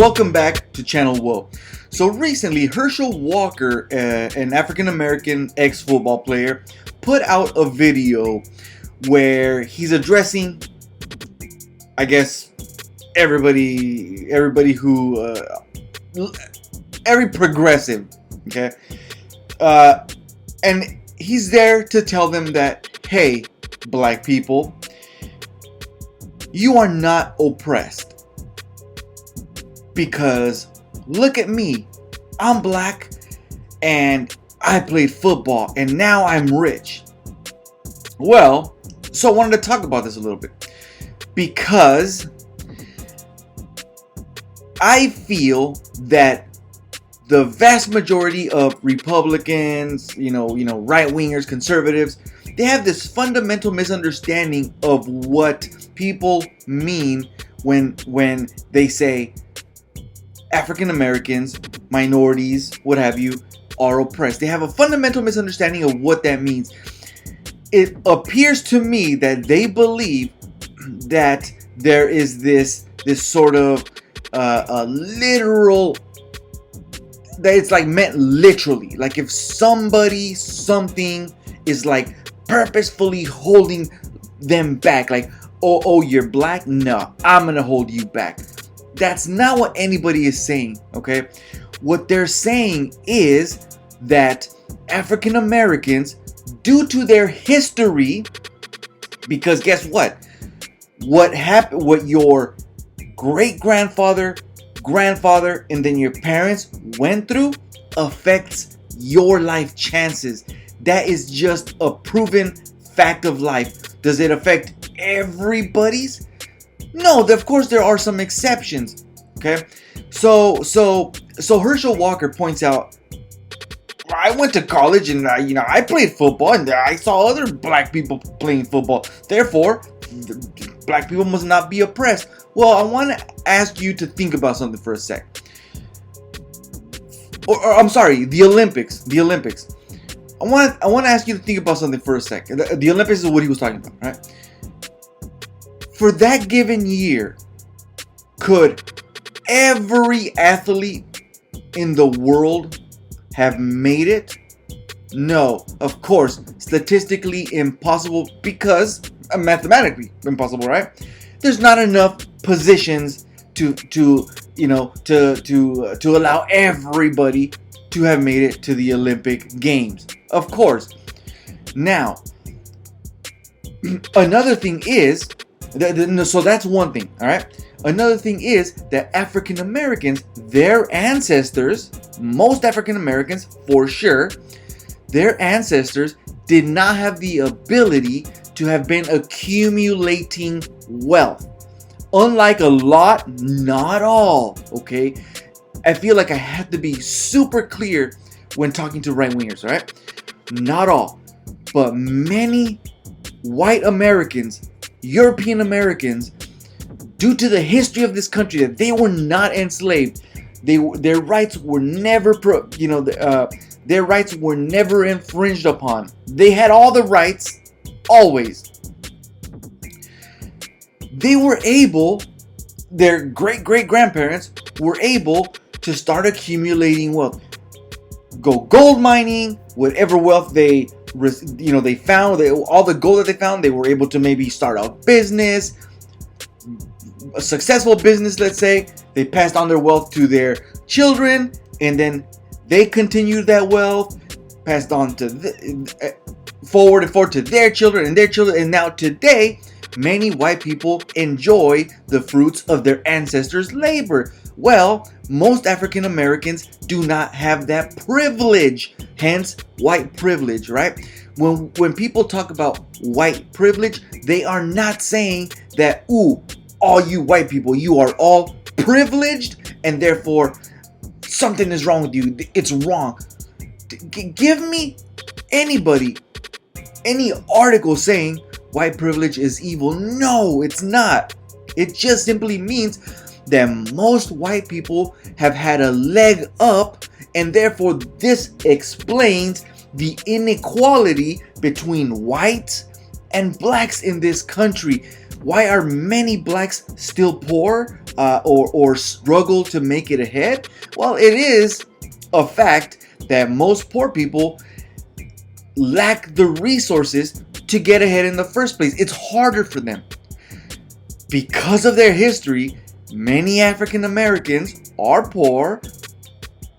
Welcome back to Channel Whoa. So recently, Herschel Walker, an African-American ex-football player, put out a video where he's addressing, I guess, every progressive, okay? And he's there to tell them that, hey, black people, you are not oppressed. Because look at me, I'm black and I played football and now I'm rich. Well, so I wanted to talk about this a little bit because I feel that the vast majority of Republicans, right-wingers, conservatives, they have this fundamental misunderstanding of what people mean when they say African Americans, minorities, what have you, are oppressed. They have a fundamental misunderstanding of what that means. It appears to me that they believe that there is this sort of literal, that it's like meant literally. Like if something is like purposefully holding them back, like, oh, you're black? No, I'm gonna hold you back. That's not what anybody is saying, okay? What they're saying is that African Americans, due to their history, because guess what? What happened, what your great-grandfather, grandfather, and then your parents went through affects your life chances. That is just a proven fact of life. Does it affect everybody's? No, of course there are some exceptions. Okay, so Herschel Walker points out, I went to college and I played football and I saw other black people playing football. Therefore, black people must not be oppressed. Well, I want to ask you to think about something for a sec. Or I'm sorry, the Olympics. I want to ask you to think about something for a sec. The Olympics is what he was talking about, right? For that given year, could every athlete in the world have made it? No, of course, statistically impossible, because mathematically impossible, right? There's not enough positions to allow everybody to have made it to the Olympic Games. Of course. Now, another thing is, so that's one thing, all right? Another thing is that African Americans, their ancestors, most African Americans for sure, their ancestors did not have the ability to have been accumulating wealth. Unlike a lot, not all, okay? I feel like I have to be super clear when talking to right-wingers, all right? Not all, but many white Americans, European Americans, due to the history of this country, that they were not enslaved, their rights were never their rights were never infringed upon. They had all the rights, always. They were able, their great-great-grandparents were able to start accumulating wealth. Go gold mining, whatever wealth they found, all the gold that they found, they were able to maybe start a business, a successful business, let's say. They passed on their wealth to their children, and then they continued that wealth, passed on to forward to their children and their children, and now today, many white people enjoy the fruits of their ancestors' labor. Well, most African Americans do not have that privilege, hence white privilege, right? When people talk about white privilege, they are not saying that, ooh, all you white people, you are all privileged and therefore something is wrong with you. It's wrong. Give me anybody, any article saying white privilege is evil. No, it's not. It just simply means that most white people have had a leg up, and therefore this explains the inequality between whites and blacks in this country. Why are many blacks still poor or struggle to make it ahead? Well, it is a fact that most poor people lack the resources to get ahead in the first place. It's harder for them. Because of their history, many African Americans are poor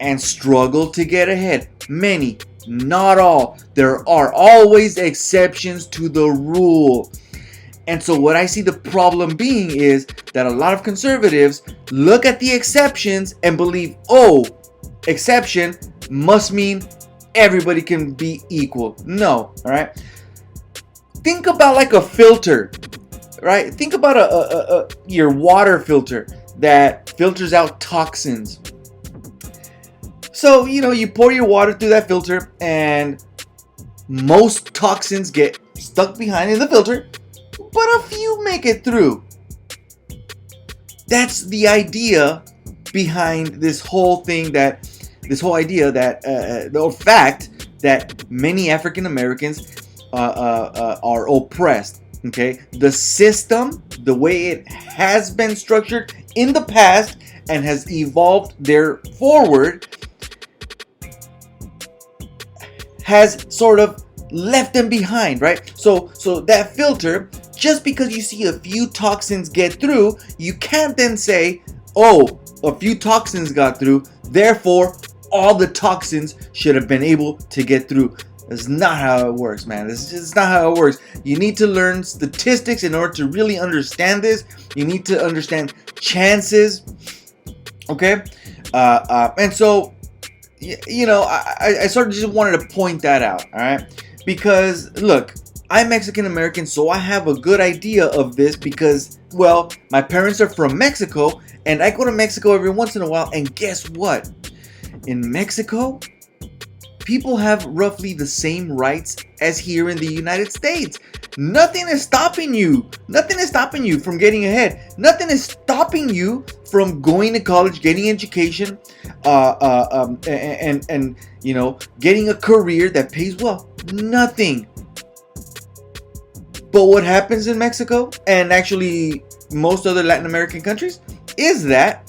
and struggle to get ahead. Many, not all. There are always exceptions to the rule. And so what I see the problem being is that a lot of conservatives look at the exceptions and believe, oh, exception must mean everybody can be equal. No, all right? Think about like a filter, right? Think about your water filter that filters out toxins. So, you pour your water through that filter and most toxins get stuck behind in the filter, but a few make it through. That's the idea behind this whole idea that the fact that many African Americans are oppressed. Okay, the system, the way it has been structured in the past and has evolved there forward, has sort of left them behind, right? So that filter, just because you see a few toxins get through, you can't then say, oh, a few toxins got through, therefore all the toxins should have been able to get through. That's not how it works, man. This is not how it works. You need to learn statistics in order to really understand this. You need to understand chances, okay? And so, I sort of just wanted to point that out, all right? Because, look, I'm Mexican American, so I have a good idea of this because, well, my parents are from Mexico, and I go to Mexico every once in a while, and guess what? In Mexico, people have roughly the same rights as here in the United States. Nothing is stopping you. Nothing is stopping you from getting ahead. Nothing is stopping you from going to college, getting education, and getting a career that pays well. Nothing. But what happens in Mexico and actually most other Latin American countries is that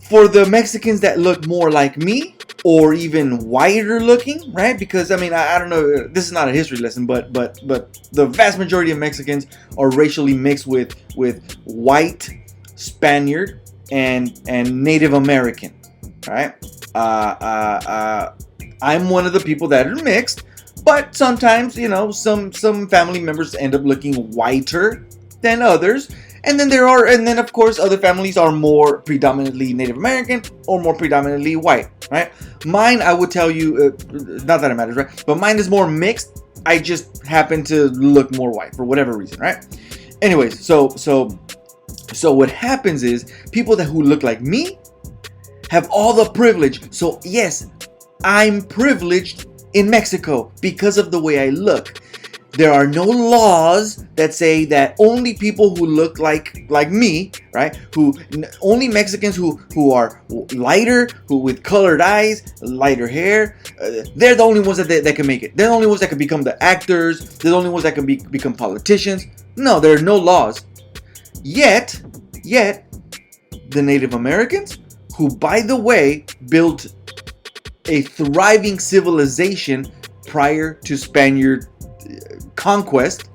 for the Mexicans that look more like me, or even whiter looking, right? Because I don't know, this is not a history lesson, but the vast majority of Mexicans are racially mixed with white, Spaniard, and Native American, right? I'm one of the people that are mixed, but sometimes some family members end up looking whiter than others. And then of course other families are more predominantly Native American or more predominantly white, right? Mine, I would tell you, not that it matters, right? But mine is more mixed. I just happen to look more white for whatever reason, right? Anyways, so what happens is people who look like me have all the privilege. So yes, I'm privileged in Mexico because of the way I look. There are no laws that say that only people who look like me, right? Only Mexicans who are lighter, who with colored eyes, lighter hair, they're the only ones that can make it. They're the only ones that can become the actors. They're the only ones that can become politicians. No, there are no laws. Yet, the Native Americans, who by the way built a thriving civilization prior to Spaniard conquest,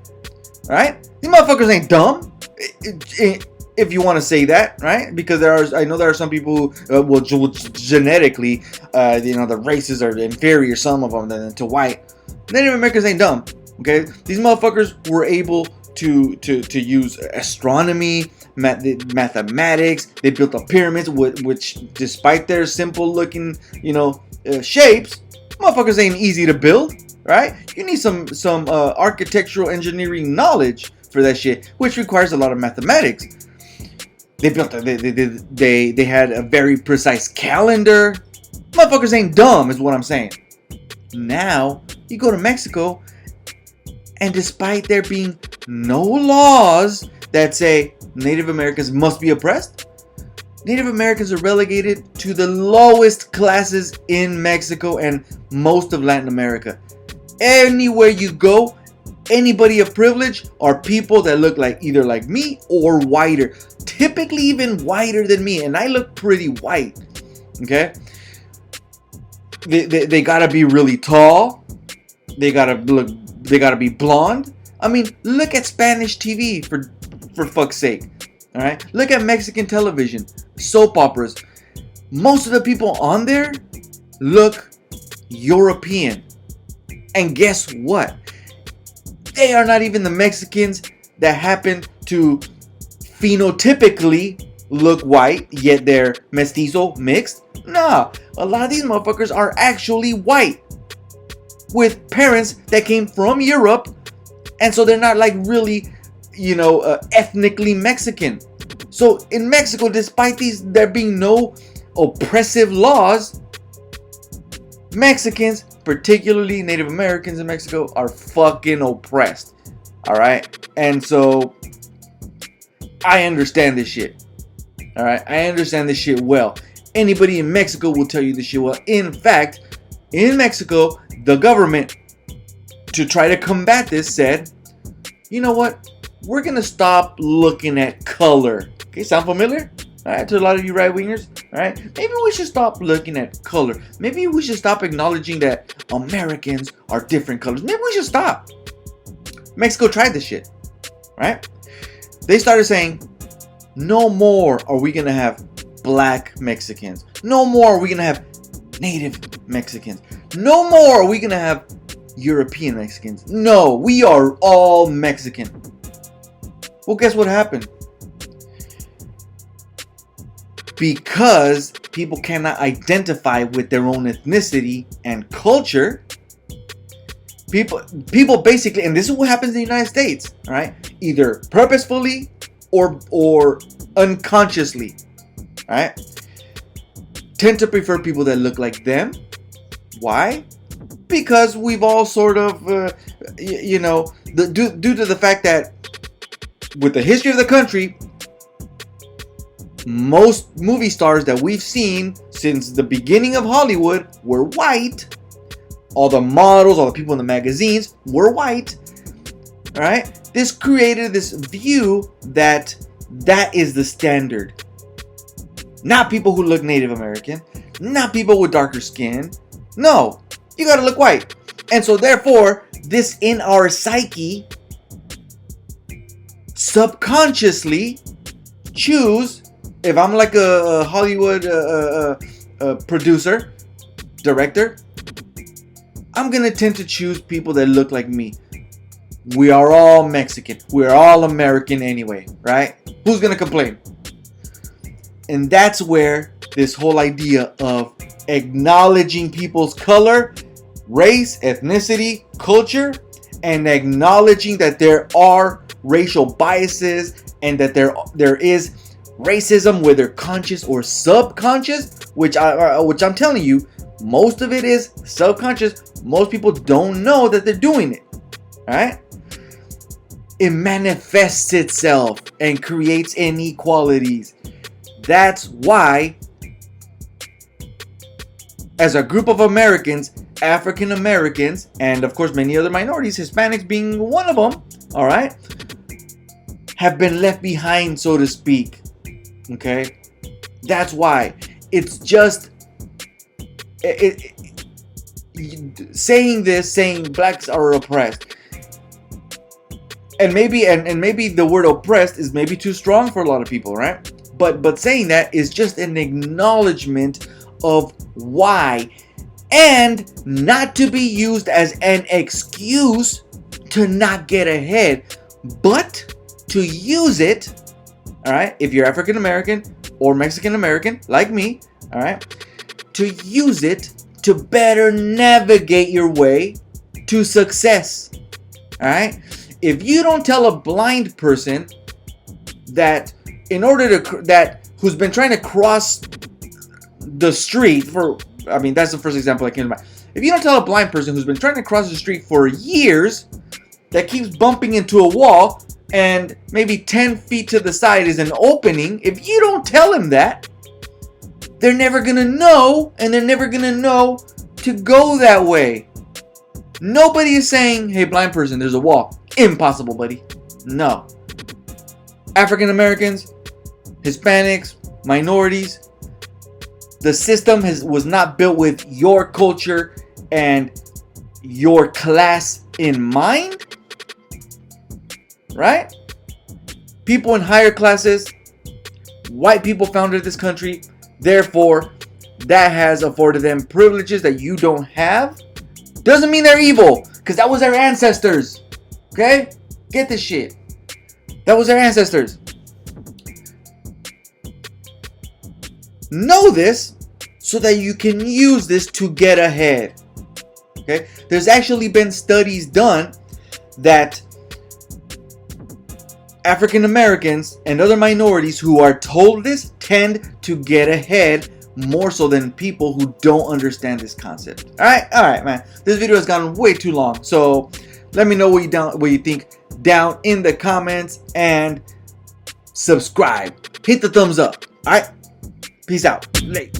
right? These motherfuckers ain't dumb, if you want to say that, right? Because I know there are some people who genetically, the races are inferior, some of them, than to white. Native Americans ain't dumb, okay? These motherfuckers were able to use astronomy, mathematics. They built the pyramids, which despite their simple looking, shapes, motherfuckers ain't easy to build. Right? You need some architectural engineering knowledge for that shit, which requires a lot of mathematics. They built they had a very precise calendar. Motherfuckers ain't dumb, is what I'm saying. Now you go to Mexico, and despite there being no laws that say Native Americans must be oppressed, Native Americans are relegated to the lowest classes in Mexico and most of Latin America. Anywhere you go, Anybody of privilege are people that look like either like me or whiter, typically even whiter than me, and I look pretty white. Okay, they gotta be really tall. They gotta be blonde. I mean, look at Spanish TV for fuck's sake. All right, look at Mexican television, soap operas. Most of the people on there look European, and guess what? They are not even the Mexicans that happen to phenotypically look white, yet they're mestizo, mixed. Nah, a lot of these motherfuckers are actually white with parents that came from Europe, and so they're not like really, ethnically Mexican. So in Mexico, despite there being no oppressive laws, Mexicans, particularly Native Americans in Mexico, are fucking oppressed. Alright? And so I understand this shit. Alright? I understand this shit well. Anybody in Mexico will tell you this shit well. In fact, in Mexico, the government, to try to combat this, said, you know what? We're gonna stop looking at color. Okay, sound familiar? Alright, to a lot of you right-wingers. Alright, maybe we should stop looking at color. Maybe we should stop acknowledging that Americans are different colors. Maybe we should stop. Mexico tried this shit. Right? They started saying, no more are we gonna have black Mexicans. No more are we gonna have native Mexicans. No more are we gonna have European Mexicans. No, we are all Mexican. Well, guess what happened? Because people cannot identify with their own ethnicity and culture, people basically, and this is what happens in the United States, all right? Either purposefully or unconsciously, all right? Tend to prefer people that look like them. Why? Because we've all sort of, due to the fact that with the history of the country, most movie stars that we've seen since the beginning of Hollywood were white. All the models, all the people in the magazines were white. All right? This created this view that is the standard. Not people who look Native American, not people with darker skin. No, you gotta look white. And so therefore, this in our psyche subconsciously choose, if I'm like a Hollywood producer, director, I'm gonna tend to choose people that look like me. We are all Mexican. We're all American anyway, right? Who's gonna complain? And that's where this whole idea of acknowledging people's color, race, ethnicity, culture, and acknowledging that there are racial biases and that there is racism, whether conscious or subconscious, which I'm telling you, most of it is subconscious. Most people don't know that they're doing it. All right? It manifests itself and creates inequalities. That's why, as a group of Americans, African Americans, and of course many other minorities, Hispanics being one of them, all right, have been left behind, so to speak. Okay? That's why. It's just saying blacks are oppressed. And maybe the word oppressed is maybe too strong for a lot of people, right? But saying that is just an acknowledgement of why, and not to be used as an excuse to not get ahead, but to use it, all right, if you're African American or Mexican American like me, all right, to use it to better navigate your way to success. All right? If you don't tell a blind person that who's been trying to cross the street that's the first example I came to mind. If you don't tell a blind person who's been trying to cross the street for years, that keeps bumping into a wall, and maybe 10 feet to the side is an opening, if you don't tell him that, they're never gonna know, and they're never gonna know to go that way. Nobody is saying, hey, blind person, there's a wall. Impossible, buddy. No. African Americans, Hispanics, minorities, the system was not built with your culture and your class in mind, right? People in higher classes, white people founded this country, therefore that has afforded them privileges that you don't have. Doesn't mean they're evil, because that was their ancestors. Okay? Get this shit. That was their ancestors. Know this so that you can use this to get ahead. Okay? There's actually been studies done that African Americans and other minorities who are told this tend to get ahead more so than people who don't understand this concept. All right, man. This video has gone way too long, so let me know what you think down in the comments, and subscribe. Hit the thumbs up. All right, peace out. Late.